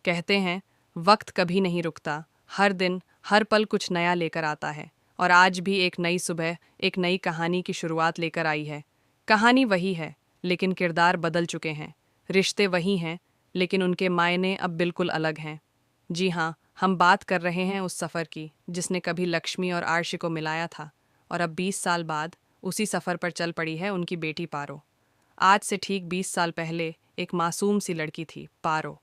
कहते हैं, वक्त कभी नहीं रुकता, हर दिन, हर पल कुछ नया लेकर आता है। और आज भी एक नई सुबह, एक नई कहानी की शुरुआत लेकर आई है। कहानी वही है, लेकिन किरदार बदल चुके हैं। रिश्ते वही हैं, लेकिन उनके मायने अब बिल्कुल अलग हैं। जी हाँ, हम बात कर रहे हैं उस सफ़र की, जिसने कभी लक्ष्मी और आर्शी को मिलाया था, और अब 20 साल बाद उसी सफ़र पर चल पड़ी है उनकी बेटी पारो। आज से ठीक 20 साल पहले एक मासूम सी लड़की थी, पारो।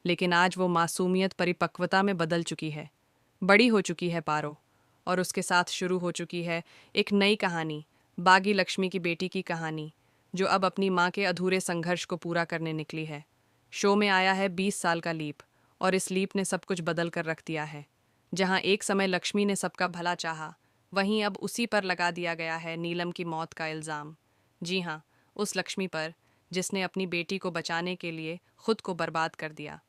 लेकिन आज वो मासूमियत परिपक्वता में बदल चुकी है। बड़ी हो चुकी है पारो, और उसके साथ शुरू हो चुकी है एक नई कहानी, बागी लक्ष्मी की बेटी की कहानी, जो अब अपनी माँ के अधूरे संघर्ष को पूरा करने निकली है। शो में आया है 20 साल का लीप, और इस लीप ने सब कुछ बदल कर रख दिया है। जहाँ एक समय लक्ष्मी ने सबका भला चाहा, वहीं अब उसी पर लगा दिया गया है नीलम की मौत का इल्ज़ाम। जी हाँ, उस लक्ष्मी पर, जिसने अपनी बेटी को बचाने के लिए खुद को बर्बाद कर दिया,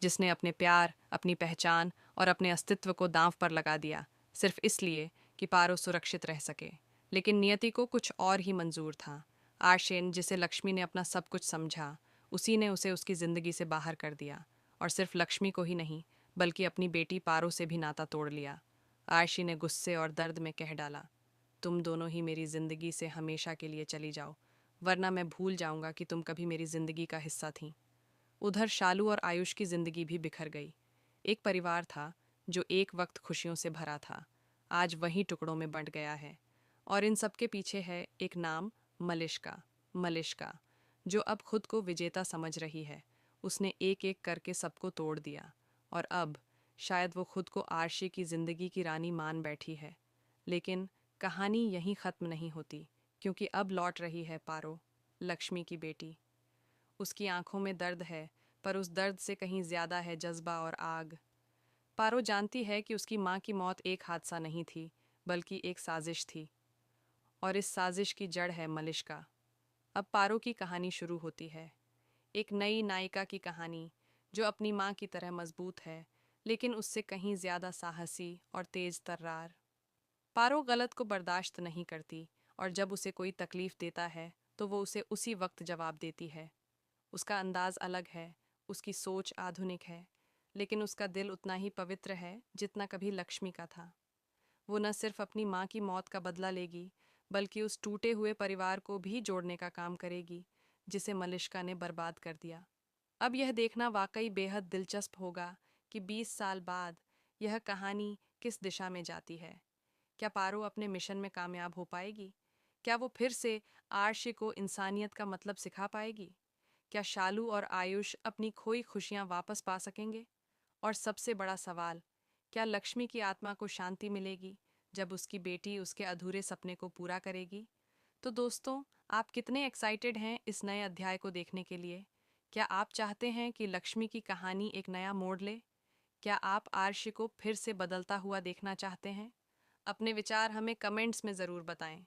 जिसने अपने प्यार, अपनी पहचान और अपने अस्तित्व को दांव पर लगा दिया, सिर्फ इसलिए कि पारो सुरक्षित रह सके। लेकिन नियति को कुछ और ही मंजूर था। आर्शेन, जिसे लक्ष्मी ने अपना सब कुछ समझा, उसी ने उसे उसकी ज़िंदगी से बाहर कर दिया, और सिर्फ लक्ष्मी को ही नहीं, बल्कि अपनी बेटी पारो से भी नाता तोड़ लिया। आर्शी ने गुस्से और दर्द में कह डाला, तुम दोनों ही मेरी ज़िंदगी से हमेशा के लिए चली जाओ, वरना मैं भूल जाऊंगा कि तुम कभी मेरी ज़िंदगी का हिस्सा थीं। उधर शालू और आयुष की जिंदगी भी बिखर गई। एक परिवार था जो एक वक्त खुशियों से भरा था, आज वही टुकड़ों में बंट गया है। और इन सब के पीछे है एक नाम, मलिष्का। मलिष्का, जो अब खुद को विजेता समझ रही है। उसने एक एक करके सबको तोड़ दिया, और अब शायद वो खुद को आर्शी की जिंदगी की रानी मान बैठी है। लेकिन कहानी यहीं ख़त्म नहीं होती, क्योंकि अब लौट रही है पारो, लक्ष्मी की बेटी। उसकी आंखों में दर्द है, पर उस दर्द से कहीं ज्यादा है जज्बा और आग। पारो जानती है कि उसकी माँ की मौत एक हादसा नहीं थी, बल्कि एक साजिश थी, और इस साजिश की जड़ है मलिष्का। अब पारो की कहानी शुरू होती है, एक नई नायिका की कहानी, जो अपनी माँ की तरह मजबूत है, लेकिन उससे कहीं ज्यादा साहसी और तेज तर्रार। पारो गलत को बर्दाश्त नहीं करती, और जब उसे कोई तकलीफ देता है तो वो उसे उसी वक्त जवाब देती है। उसका अंदाज अलग है, उसकी सोच आधुनिक है, लेकिन उसका दिल उतना ही पवित्र है जितना कभी लक्ष्मी का था। वो न सिर्फ अपनी माँ की मौत का बदला लेगी, बल्कि उस टूटे हुए परिवार को भी जोड़ने का काम करेगी, जिसे मलिष्का ने बर्बाद कर दिया। अब यह देखना वाकई बेहद दिलचस्प होगा कि 20 साल बाद यह कहानी किस दिशा में जाती है। क्या पारो अपने मिशन में कामयाब हो पाएगी? क्या वो फिर से आर्शी को इंसानियत का मतलब सिखा पाएगी? क्या शालू और आयुष अपनी खोई खुशियां वापस पा सकेंगे? और सबसे बड़ा सवाल, क्या लक्ष्मी की आत्मा को शांति मिलेगी जब उसकी बेटी उसके अधूरे सपने को पूरा करेगी? तो दोस्तों, आप कितने एक्साइटेड हैं इस नए अध्याय को देखने के लिए? क्या आप चाहते हैं कि लक्ष्मी की कहानी एक नया मोड़ ले? क्या आप आर्ष को फिर से बदलता हुआ देखना चाहते हैं? अपने विचार हमें कमेंट्स में ज़रूर बताएं।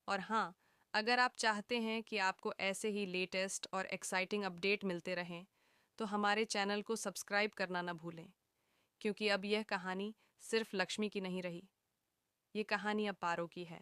और हाँ, अगर आप चाहते हैं कि आपको ऐसे ही लेटेस्ट और एक्साइटिंग अपडेट मिलते रहें, तो हमारे चैनल को सब्सक्राइब करना ना भूलें, क्योंकि अब यह कहानी सिर्फ लक्ष्मी की नहीं रही, ये कहानी अब पारो की है।